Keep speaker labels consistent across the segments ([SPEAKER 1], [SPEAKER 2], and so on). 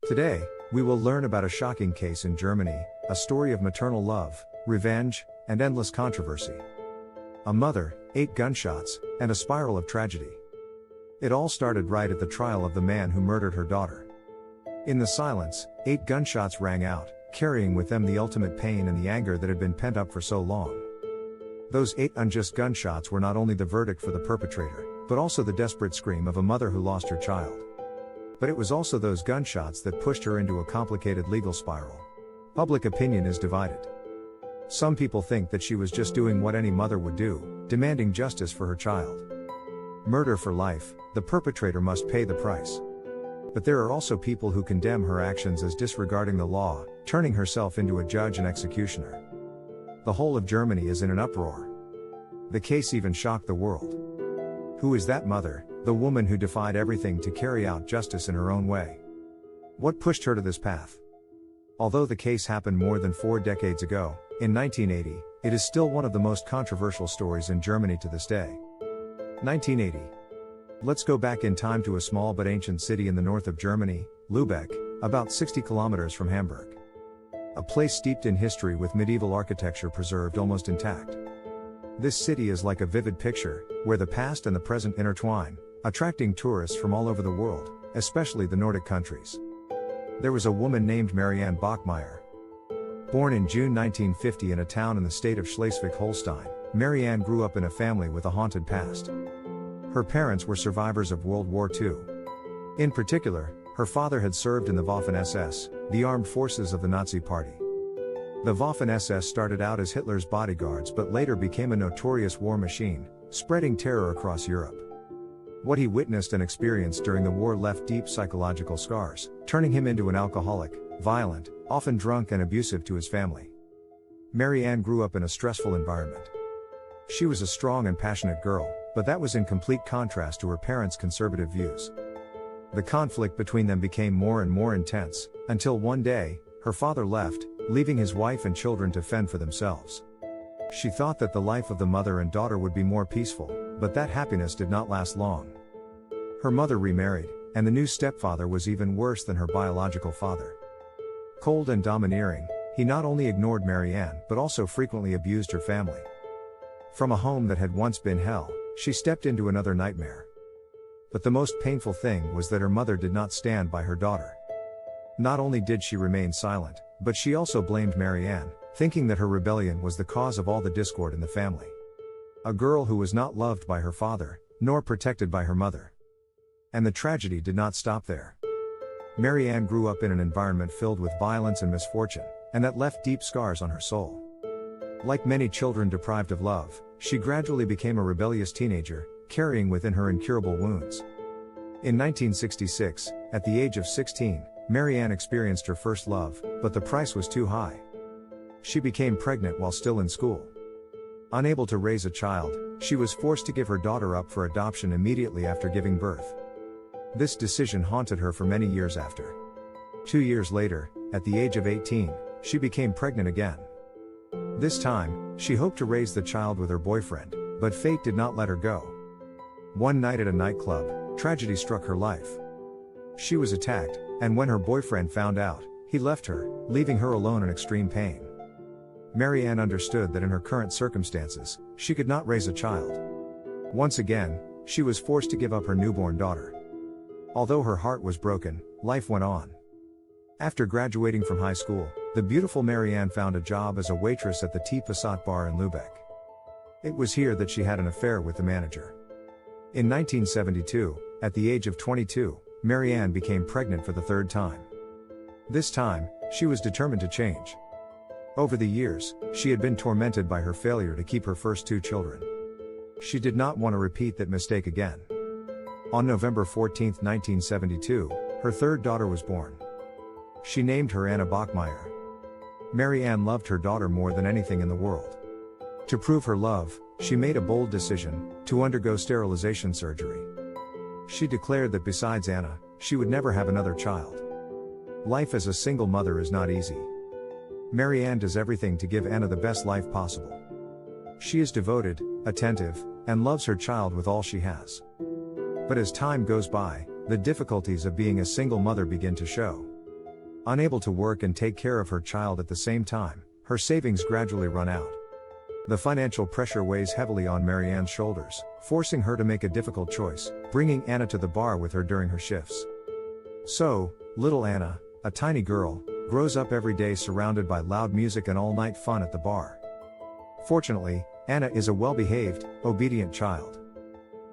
[SPEAKER 1] Today, we will learn about a shocking case in Germany, a story of maternal love, revenge, and endless controversy. A mother, 8 gunshots, and a spiral of tragedy. It all started right at the trial of the man who murdered her daughter. In the silence, 8 gunshots rang out, carrying with them the ultimate pain and the anger that had been pent up for so long. Those 8 unjust gunshots were not only the verdict for the perpetrator, but also the desperate scream of a mother who lost her child. But it was also those gunshots that pushed her into a complicated legal spiral. Public opinion is divided. Some people think that she was just doing what any mother would do, demanding justice for her child. Murder for life, the perpetrator must pay the price. But there are also people who condemn her actions as disregarding the law, turning herself into a judge and executioner. The whole of Germany is in an uproar. The case even shocked the world. Who is that mother, the woman who defied everything to carry out justice in her own way? What pushed her to this path? Although the case happened more than 4 decades ago, in 1980, it is still one of the most controversial stories in Germany to this day. 1980. Let's go back in time to a small but ancient city in the north of Germany, Lübeck, about 60 kilometers from Hamburg. A place steeped in history with medieval architecture preserved almost intact. This city is like a vivid picture, where the past and the present intertwine, attracting tourists from all over the world, especially the Nordic countries. There was a woman named Marian Bachmeier. Born in June 1950 in a town in the state of Schleswig-Holstein, Marian grew up in a family with a haunted past. Her parents were survivors of World War II. In particular, her father had served in the Waffen-SS, the armed forces of the Nazi Party. The Waffen-SS started out as Hitler's bodyguards but later became a notorious war machine, spreading terror across Europe. What he witnessed and experienced during the war left deep psychological scars, turning him into an alcoholic, violent, often drunk and abusive to his family. Marian grew up in a stressful environment. She was a strong and passionate girl, but that was in complete contrast to her parents' conservative views. The conflict between them became more and more intense, until one day, her father left, leaving his wife and children to fend for themselves. She thought that the life of the mother and daughter would be more peaceful, but that happiness did not last long. Her mother remarried, and the new stepfather was even worse than her biological father. Cold and domineering, he not only ignored Marian but also frequently abused her family. From a home that had once been hell, she stepped into another nightmare. But the most painful thing was that her mother did not stand by her daughter. Not only did she remain silent, but she also blamed Marian, thinking that her rebellion was the cause of all the discord in the family. A girl who was not loved by her father, nor protected by her mother. And the tragedy did not stop there. Marian grew up in an environment filled with violence and misfortune, and that left deep scars on her soul. Like many children deprived of love, she gradually became a rebellious teenager, carrying within her incurable wounds. In 1966, at the age of 16, Marian experienced her first love, but the price was too high. She became pregnant while still in school. Unable to raise a child, she was forced to give her daughter up for adoption immediately after giving birth. This decision haunted her for many years after. 2 years later, at the age of 18, she became pregnant again. This time, she hoped to raise the child with her boyfriend, but fate did not let her go. One night at a nightclub, tragedy struck her life. She was attacked, and when her boyfriend found out, he left her, leaving her alone in extreme pain. Marian understood that in her current circumstances, she could not raise a child. Once again, she was forced to give up her newborn daughter. Although her heart was broken, life went on. After graduating from high school, the beautiful Marian found a job as a waitress at the Tea Passat bar in Lübeck. It was here that she had an affair with the manager. In 1972, at the age of 22, Marian became pregnant for the 3rd time. This time, she was determined to change. Over the years, she had been tormented by her failure to keep her first 2 children. She did not want to repeat that mistake again. On November 14, 1972, her 3rd daughter was born. She named her Anna Bachmeier. Marian loved her daughter more than anything in the world. To prove her love, she made a bold decision to undergo sterilization surgery. She declared that besides Anna, she would never have another child. Life as a single mother is not easy. Marian does everything to give Anna the best life possible. She is devoted, attentive, and loves her child with all she has. But as time goes by, the difficulties of being a single mother begin to show. Unable to work and take care of her child at the same time, her savings gradually run out. The financial pressure weighs heavily on Marian's shoulders, forcing her to make a difficult choice, bringing Anna to the bar with her during her shifts. So, little Anna, a tiny girl, grows up every day surrounded by loud music and all-night fun at the bar. Fortunately, Anna is a well-behaved, obedient child.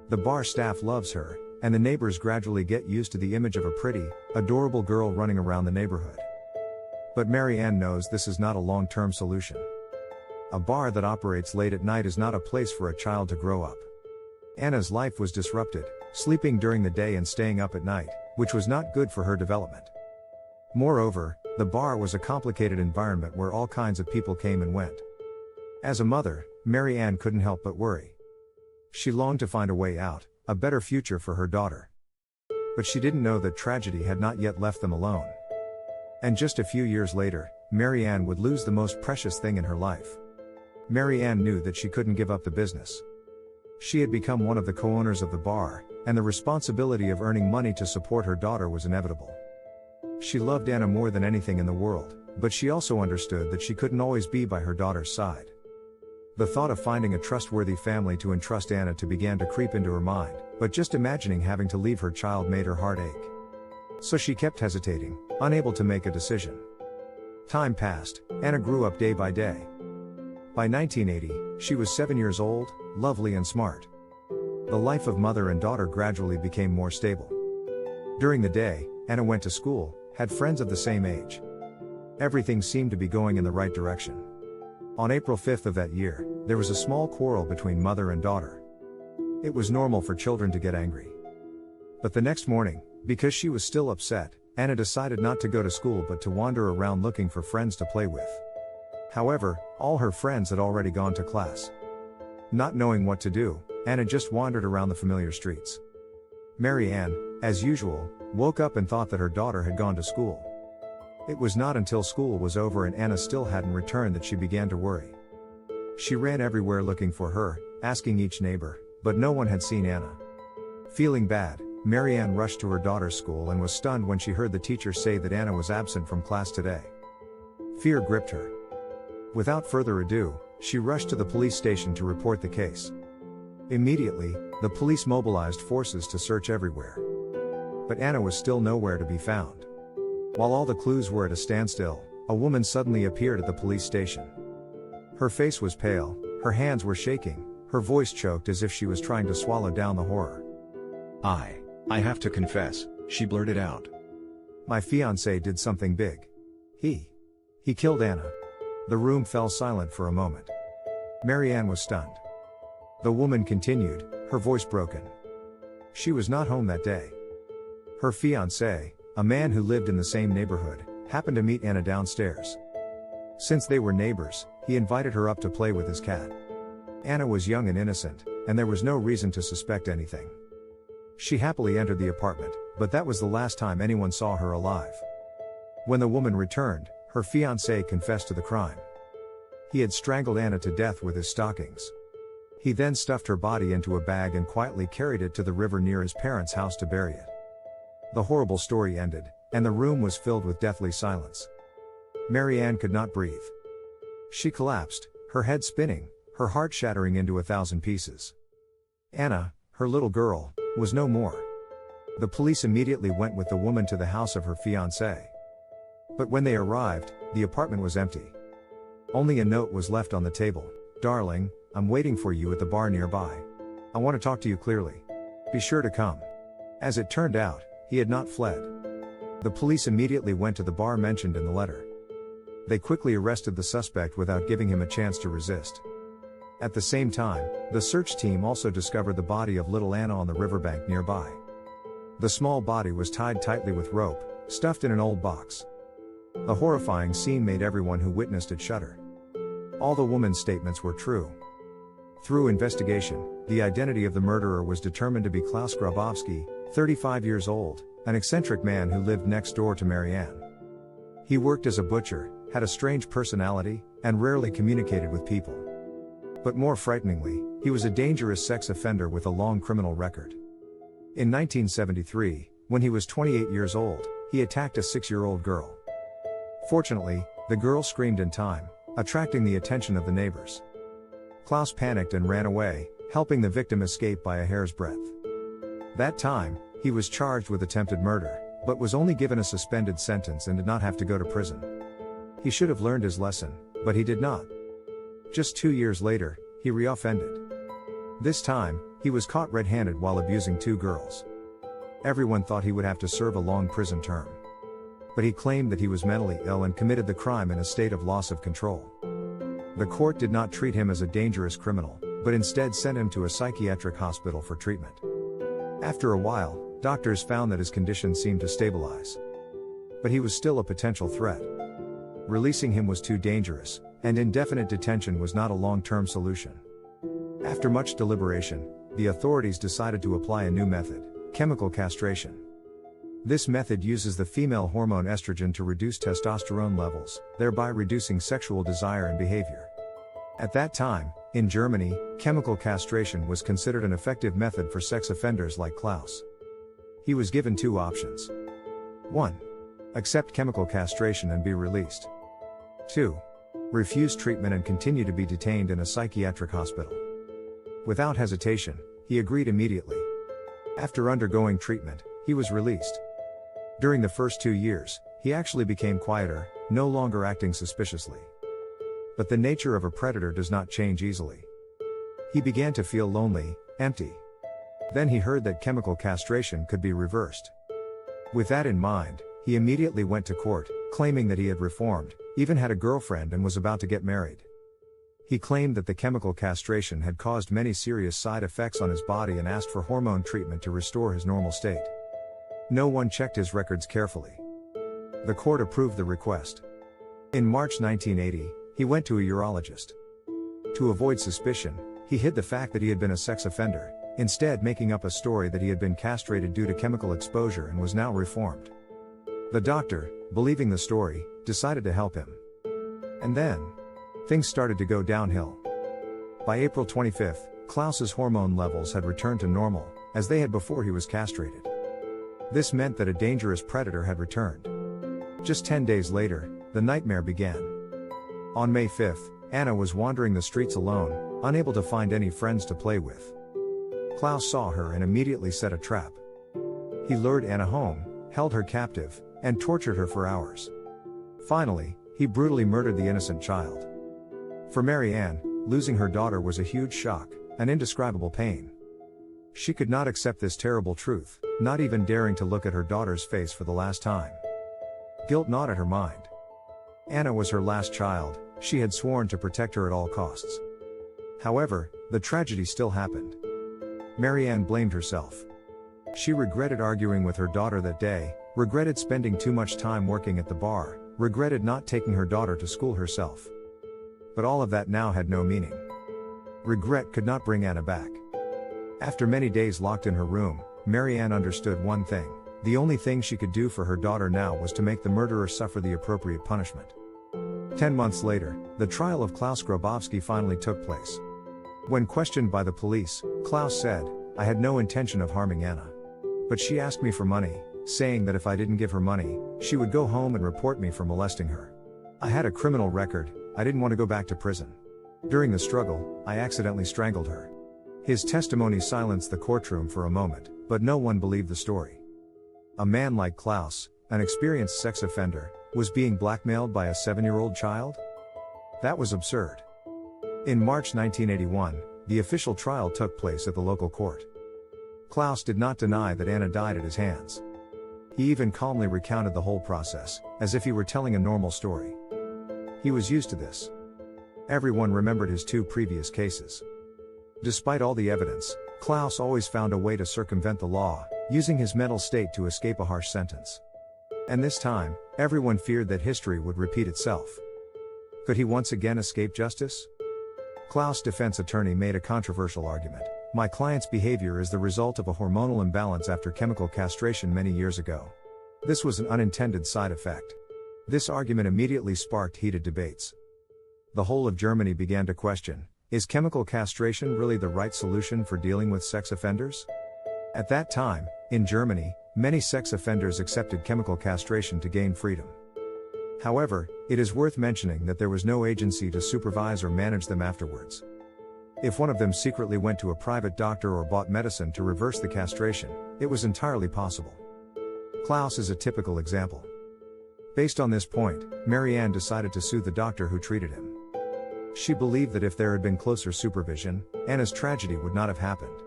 [SPEAKER 1] The bar staff loves her, and the neighbors gradually get used to the image of a pretty, adorable girl running around the neighborhood. But Marian knows this is not a long-term solution. A bar that operates late at night is not a place for a child to grow up. Anna's life was disrupted, sleeping during the day and staying up at night, which was not good for her development. Moreover, the bar was a complicated environment where all kinds of people came and went. As a mother, Marian couldn't help but worry. She longed to find a way out, a better future for her daughter. But she didn't know that tragedy had not yet left them alone. And just a few years later, Marian would lose the most precious thing in her life. Marian knew that she couldn't give up the business. She had become one of the co-owners of the bar, and the responsibility of earning money to support her daughter was inevitable. She loved Anna more than anything in the world, but she also understood that she couldn't always be by her daughter's side. The thought of finding a trustworthy family to entrust Anna to began to creep into her mind, but just imagining having to leave her child made her heart ache. So she kept hesitating, unable to make a decision. Time passed, Anna grew up day by day. By 1980, she was 7 years old, lovely and smart. The life of mother and daughter gradually became more stable. During the day, Anna went to school, had friends of the same age. Everything seemed to be going in the right direction. On April 5th of that year, there was a small quarrel between mother and daughter. It was normal for children to get angry. But the next morning, because she was still upset, Anna decided not to go to school but to wander around looking for friends to play with. However, all her friends had already gone to class. Not knowing what to do, Anna just wandered around the familiar streets. Marian, as usual, woke up and thought that her daughter had gone to school. It was not until school was over and Anna still hadn't returned that she began to worry. She ran everywhere looking for her, asking each neighbor, but no one had seen Anna. Feeling bad, Marian rushed to her daughter's school and was stunned when she heard the teacher say that Anna was absent from class today. Fear gripped her. Without further ado, she rushed to the police station to report the case. Immediately, the police mobilized forces to search everywhere. But Anna was still nowhere to be found. While all the clues were at a standstill, a woman suddenly appeared at the police station. Her face was pale, her hands were shaking, her voice choked as if she was trying to swallow down the horror.
[SPEAKER 2] I have to confess, she blurted out.
[SPEAKER 1] My fiancé did something big. He killed Anna. The room fell silent for a moment. Marian was stunned. The woman continued, her voice broken. She was not home that day. Her fiancé, a man who lived in the same neighborhood, happened to meet Anna downstairs. Since they were neighbors, he invited her up to play with his cat. Anna was young and innocent, and there was no reason to suspect anything. She happily entered the apartment, but that was the last time anyone saw her alive. When the woman returned, her fiancé confessed to the crime. He had strangled Anna to death with his stockings. He then stuffed her body into a bag and quietly carried it to the river near his parents' house to bury it. The horrible story ended, and the room was filled with deathly silence. Marian could not breathe. She collapsed, her head spinning, her heart shattering into 1,000 pieces. Anna, her little girl, was no more. The police immediately went with the woman to the house of her fiancé. But when they arrived, the apartment was empty. Only a note was left on the table. Darling, I'm waiting for you at the bar nearby. I want to talk to you clearly. Be sure to come. As it turned out, he had not fled. The police immediately went to the bar mentioned in the letter. They quickly arrested the suspect without giving him a chance to resist. At the same time, the search team also discovered the body of little Anna on the riverbank nearby. The small body was tied tightly with rope, stuffed in an old box. The horrifying scene made everyone who witnessed it shudder. All the woman's statements were true. Through investigation, the identity of the murderer was determined to be Claus 35 years old, an eccentric man who lived next door to Marian. He worked as a butcher, had a strange personality, and rarely communicated with people. But more frighteningly, he was a dangerous sex offender with a long criminal record. In 1973, when he was 28 years old, he attacked a 6-year-old girl. Fortunately, the girl screamed in time, attracting the attention of the neighbors. Claus panicked and ran away, helping the victim escape by a hair's breadth. That time, he was charged with attempted murder, but was only given a suspended sentence and did not have to go to prison. He should have learned his lesson, but he did not. Just 2 years later, he reoffended. This time, he was caught red-handed while abusing 2 girls. Everyone thought he would have to serve a long prison term. But he claimed that he was mentally ill and committed the crime in a state of loss of control. The court did not treat him as a dangerous criminal, but instead sent him to a psychiatric hospital for treatment. After a while, doctors found that his condition seemed to stabilize. But he was still a potential threat. Releasing him was too dangerous, and indefinite detention was not a long-term solution. After much deliberation, the authorities decided to apply a new method: chemical castration. This method uses the female hormone estrogen to reduce testosterone levels, thereby reducing sexual desire and behavior. At that time, in Germany, chemical castration was considered an effective method for sex offenders like Claus. He was given 2 options. 1. Accept chemical castration and be released. 2. Refuse treatment and continue to be detained in a psychiatric hospital. Without hesitation, he agreed immediately. After undergoing treatment, he was released. During the first 2 years, he actually became quieter, no longer acting suspiciously. But the nature of a predator does not change easily. He began to feel lonely, empty. Then he heard that chemical castration could be reversed. With that in mind, he immediately went to court, claiming that he had reformed, even had a girlfriend and was about to get married. He claimed that the chemical castration had caused many serious side effects on his body and asked for hormone treatment to restore his normal state. No one checked his records carefully. The court approved the request. In March 1980, he went to a urologist. To avoid suspicion, he hid the fact that he had been a sex offender, instead making up a story that he had been castrated due to chemical exposure and was now reformed. The doctor, believing the story, decided to help him. And then, things started to go downhill. By April 25, Klaus's hormone levels had returned to normal, as they had before he was castrated. This meant that a dangerous predator had returned. Just 10 days later, the nightmare began. On May 5, Anna was wandering the streets alone, unable to find any friends to play with. Claus saw her and immediately set a trap. He lured Anna home, held her captive, and tortured her for hours. Finally, he brutally murdered the innocent child. For Marian, losing her daughter was a huge shock, an indescribable pain. She could not accept this terrible truth, not even daring to look at her daughter's face for the last time. Guilt gnawed at her mind. Anna was her last child, she had sworn to protect her at all costs. However, the tragedy still happened. Marian blamed herself. She regretted arguing with her daughter that day, regretted spending too much time working at the bar, regretted not taking her daughter to school herself. But all of that now had no meaning. Regret could not bring Anna back. After many days locked in her room, Marian understood one thing: the only thing she could do for her daughter now was to make the murderer suffer the appropriate punishment. 10 months later, the trial of Klaus Grabowski finally took place. When questioned by the police, Klaus said, "I had no intention of harming Anna. But she asked me for money, saying that if I didn't give her money, she would go home and report me for molesting her. I had a criminal record, I didn't want to go back to prison. During the struggle, I accidentally strangled her." His testimony silenced the courtroom for a moment, but no one believed the story. A man like Klaus, an experienced sex offender, was being blackmailed by a 7-year-old child? That was absurd. In March 1981, the official trial took place at the local court. Klaus did not deny that Anna died at his hands. He even calmly recounted the whole process, as if he were telling a normal story. He was used to this. Everyone remembered his 2 previous cases. Despite all the evidence, Klaus always found a way to circumvent the law, using his mental state to escape a harsh sentence. And this time, everyone feared that history would repeat itself. Could he once again escape justice? Klaus' defense attorney made a controversial argument. "My client's behavior is the result of a hormonal imbalance after chemical castration many years ago. This was an unintended side effect." This argument immediately sparked heated debates. The whole of Germany began to question, is chemical castration really the right solution for dealing with sex offenders? At that time, in Germany, many sex offenders accepted chemical castration to gain freedom. However, it is worth mentioning that there was no agency to supervise or manage them afterwards. If one of them secretly went to a private doctor or bought medicine to reverse the castration, it was entirely possible. Claus is a typical example. Based on this point, Marian decided to sue the doctor who treated him. She believed that if there had been closer supervision, Anna's tragedy would not have happened.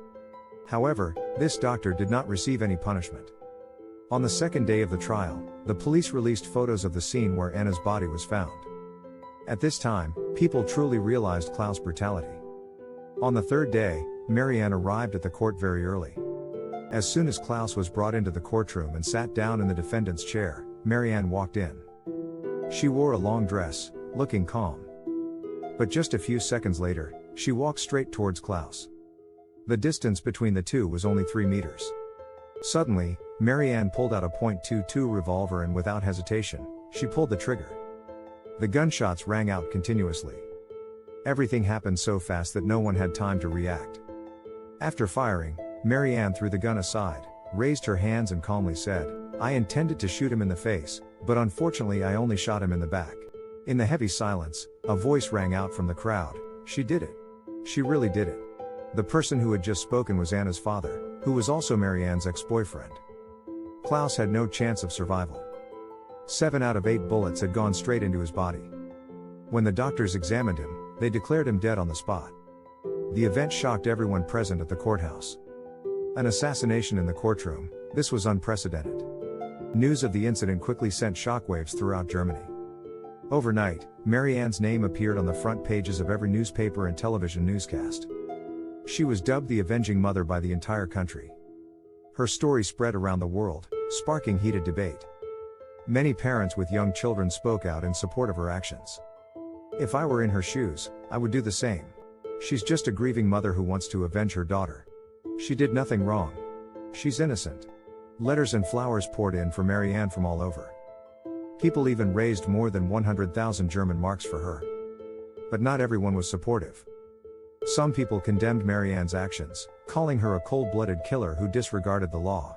[SPEAKER 1] However, this doctor did not receive any punishment. On the second day of the trial, the police released photos of the scene where Anna's body was found. At this time, people truly realized Claus' brutality. On the third day, Marian arrived at the court very early. As soon as Claus was brought into the courtroom and sat down in the defendant's chair, Marian walked in. She wore a long dress, looking calm. But just a few seconds later, she walked straight towards Claus. The distance between the two was only 3 meters. Suddenly, Marian pulled out a .22 revolver and without hesitation, she pulled the trigger. The gunshots rang out continuously. Everything happened so fast that no one had time to react. After firing, Marian threw the gun aside, raised her hands and calmly said, "I intended to shoot him in the face, but unfortunately I only shot him in the back." In the heavy silence, a voice rang out from the crowd, "She did it. She really did it." The person who had just spoken was Anna's father, who was also Marian's ex-boyfriend. Claus had no chance of survival. 7 out of 8 bullets had gone straight into his body. When the doctors examined him, they declared him dead on the spot. The event shocked everyone present at the courthouse. An assassination in the courtroom, this was unprecedented. News of the incident quickly sent shockwaves throughout Germany. Overnight, Marian's name appeared on the front pages of every newspaper and television newscast. She was dubbed the Avenging Mother by the entire country. Her story spread around the world, sparking heated debate. Many parents with young children spoke out in support of her actions. "If I were in her shoes, I would do the same. She's just a grieving mother who wants to avenge her daughter. She did nothing wrong. She's innocent." Letters and flowers poured in for Marian from all over. People even raised more than 100,000 German marks for her. But not everyone was supportive. Some people condemned Marian's actions, calling her a cold-blooded killer who disregarded the law.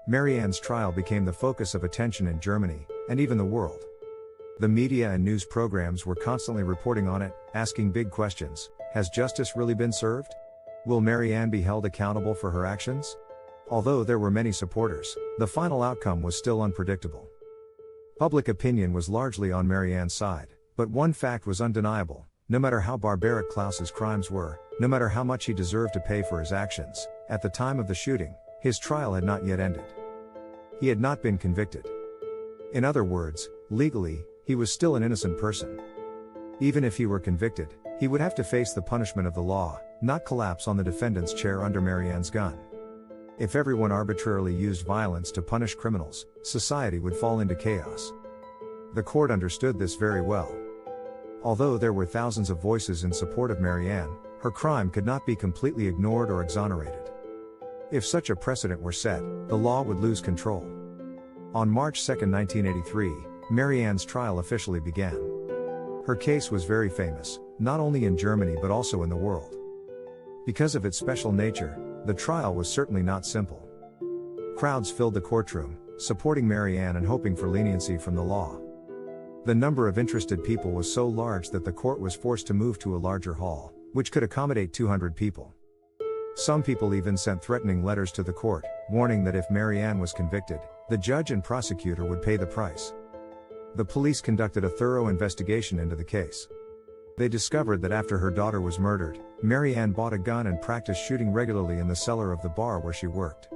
[SPEAKER 1] Marian's trial became the focus of attention in Germany, and even the world. The media and news programs were constantly reporting on it, asking big questions. Has justice really been served? Will Marian be held accountable for her actions? Although there were many supporters, the final outcome was still unpredictable. Public opinion was largely on Marian's side, but one fact was undeniable. No matter how barbaric Claus's crimes were, no matter how much he deserved to pay for his actions, at the time of the shooting, his trial had not yet ended. He had not been convicted. In other words, legally, he was still an innocent person. Even if he were convicted, he would have to face the punishment of the law, not collapse on the defendant's chair under Marian's gun. If everyone arbitrarily used violence to punish criminals, society would fall into chaos. The court understood this very well. Although there were thousands of voices in support of Marian, her crime could not be completely ignored or exonerated. If such a precedent were set, the law would lose control. On March 2, 1983, Marian's trial officially began. Her case was very famous, not only in Germany but also in the world. Because of its special nature, the trial was certainly not simple. Crowds filled the courtroom, supporting Marian and hoping for leniency from the law. The number of interested people was so large that the court was forced to move to a larger hall, which could accommodate 200 people. Some people even sent threatening letters to the court, warning that if Marian was convicted, the judge and prosecutor would pay the price. The police conducted a thorough investigation into the case. They discovered that after her daughter was murdered, Marian bought a gun and practiced shooting regularly in the cellar of the bar where she worked.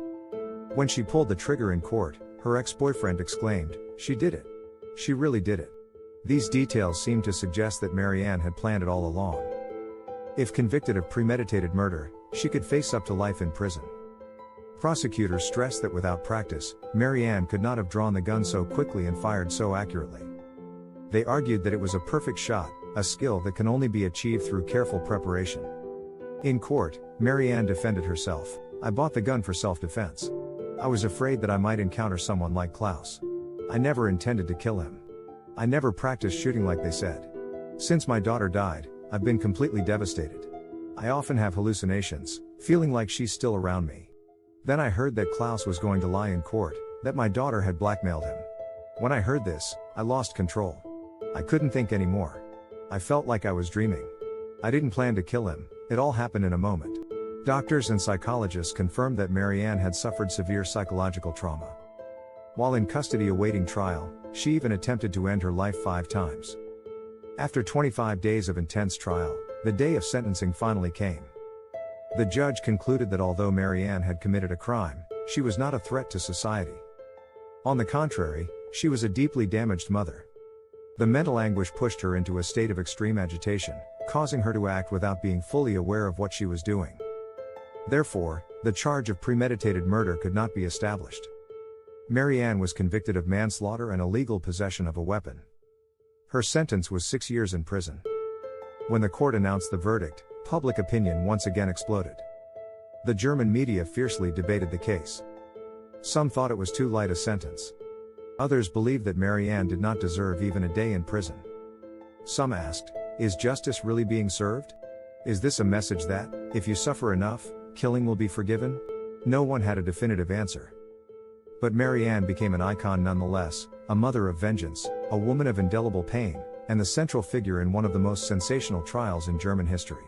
[SPEAKER 1] When she pulled the trigger in court, her ex-boyfriend exclaimed, "She did it. She really did it." These details seemed to suggest that Marian had planned it all along. If convicted of premeditated murder, she could face up to life in prison. Prosecutors stressed that without practice, Marian could not have drawn the gun so quickly and fired so accurately. They argued that it was a perfect shot, a skill that can only be achieved through careful preparation. In court, Marian defended herself. "I bought the gun for self-defense. I was afraid that I might encounter someone like Claus. I never intended to kill him. I never practiced shooting like they said. Since my daughter died, I've been completely devastated. I often have hallucinations, feeling like she's still around me. Then I heard that Claus was going to lie in court, that my daughter had blackmailed him. When I heard this, I lost control. I couldn't think anymore. I felt like I was dreaming. I didn't plan to kill him, it all happened in a moment. Doctors and psychologists confirmed that Marian had suffered severe psychological trauma. While in custody awaiting trial, she even attempted to end her life 5 times. After 25 days of intense trial, the day of sentencing finally came. The judge concluded that although Marian had committed a crime, she was not a threat to society. On the contrary, she was a deeply damaged mother. The mental anguish pushed her into a state of extreme agitation, causing her to act without being fully aware of what she was doing. Therefore, the charge of premeditated murder could not be established. Marian was convicted of manslaughter and illegal possession of a weapon. Her sentence was 6 years in prison. When the court announced the verdict, public opinion once again exploded. The German media fiercely debated the case. Some thought it was too light a sentence. Others believed that Marian did not deserve even a day in prison. Some asked, is justice really being served? Is this a message that, if you suffer enough, killing will be forgiven? No one had a definitive answer. But Marian became an icon nonetheless, a mother of vengeance, a woman of indelible pain, and the central figure in one of the most sensational trials in German history.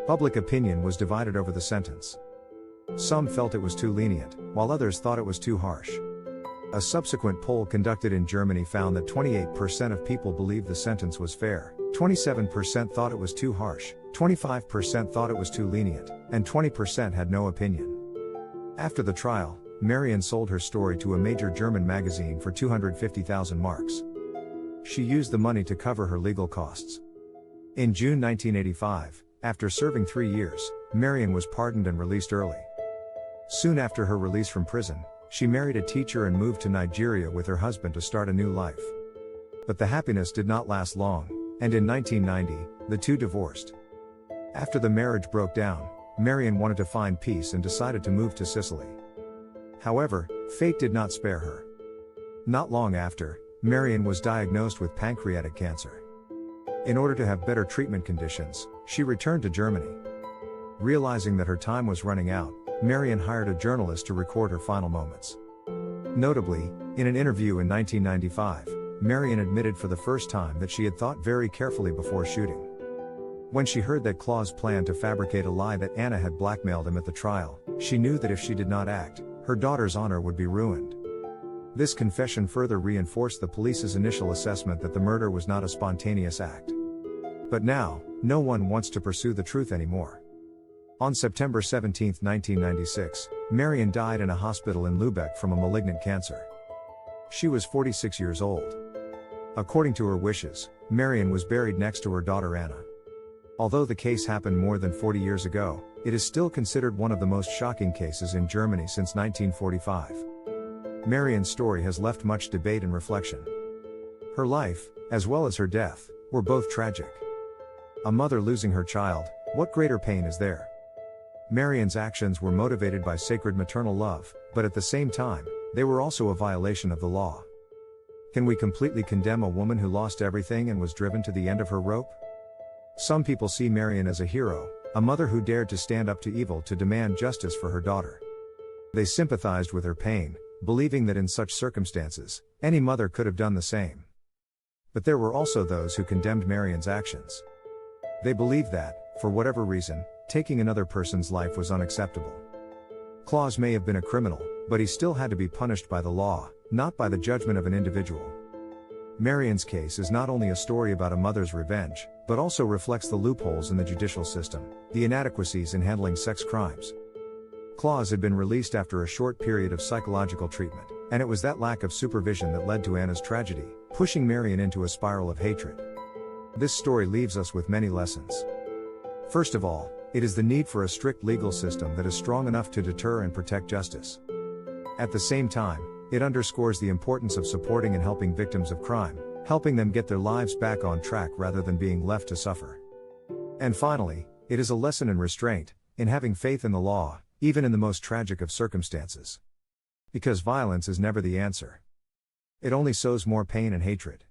[SPEAKER 1] Public opinion was divided over the sentence. Some felt it was too lenient, while others thought it was too harsh. A subsequent poll conducted in Germany found that 28% of people believed the sentence was fair, 27% thought it was too harsh, 25% thought it was too lenient, and 20% had no opinion. After the trial, Marian sold her story to a major German magazine for 250,000 marks. She used the money to cover her legal costs. In June 1985, after serving 3 years, Marian was pardoned and released early. Soon after her release from prison, she married a teacher and moved to Nigeria with her husband to start a new life. But the happiness did not last long, and in 1990, the two divorced. After the marriage broke down, Marian wanted to find peace and decided to move to Sicily. However, fate did not spare her. Not long after, Marian was diagnosed with pancreatic cancer. In order to have better treatment conditions, she returned to Germany. Realizing that her time was running out, Marian hired a journalist to record her final moments. Notably, in an interview in 1995, Marian admitted for the first time that she had thought very carefully before shooting. When she heard that Claus planned to fabricate a lie that Anna had blackmailed him at the trial, she knew that if she did not act, her daughter's honor would be ruined. This confession further reinforced the police's initial assessment that the murder was not a spontaneous act. But now, no one wants to pursue the truth anymore. On September 17, 1996, Marian died in a hospital in Lübeck from a malignant cancer. She was 46 years old. According to her wishes, Marian was buried next to her daughter Anna. Although the case happened more than 40 years ago, it is still considered one of the most shocking cases in Germany since 1945. Marian's story has left much debate and reflection. Her life, as well as her death, were both tragic. A mother losing her child, what greater pain is there? Marian's actions were motivated by sacred maternal love, but at the same time, they were also a violation of the law. Can we completely condemn a woman who lost everything and was driven to the end of her rope? Some people see Marian as a hero, a mother who dared to stand up to evil to demand justice for her daughter. They sympathized with her pain, believing that in such circumstances, any mother could have done the same. But there were also those who condemned Marian's actions. They believed that, for whatever reason, taking another person's life was unacceptable. Claus may have been a criminal, but he still had to be punished by the law, not by the judgment of an individual. Marian's case is not only a story about a mother's revenge, but also reflects the loopholes in the judicial system, the inadequacies in handling sex crimes. Claus had been released after a short period of psychological treatment, and it was that lack of supervision that led to Anna's tragedy, pushing Marian into a spiral of hatred. This story leaves us with many lessons. First of all, it is the need for a strict legal system that is strong enough to deter and protect justice. At the same time, it underscores the importance of supporting and helping victims of crime, helping them get their lives back on track rather than being left to suffer. And finally, it is a lesson in restraint, in having faith in the law, even in the most tragic of circumstances. Because violence is never the answer. It only sows more pain and hatred.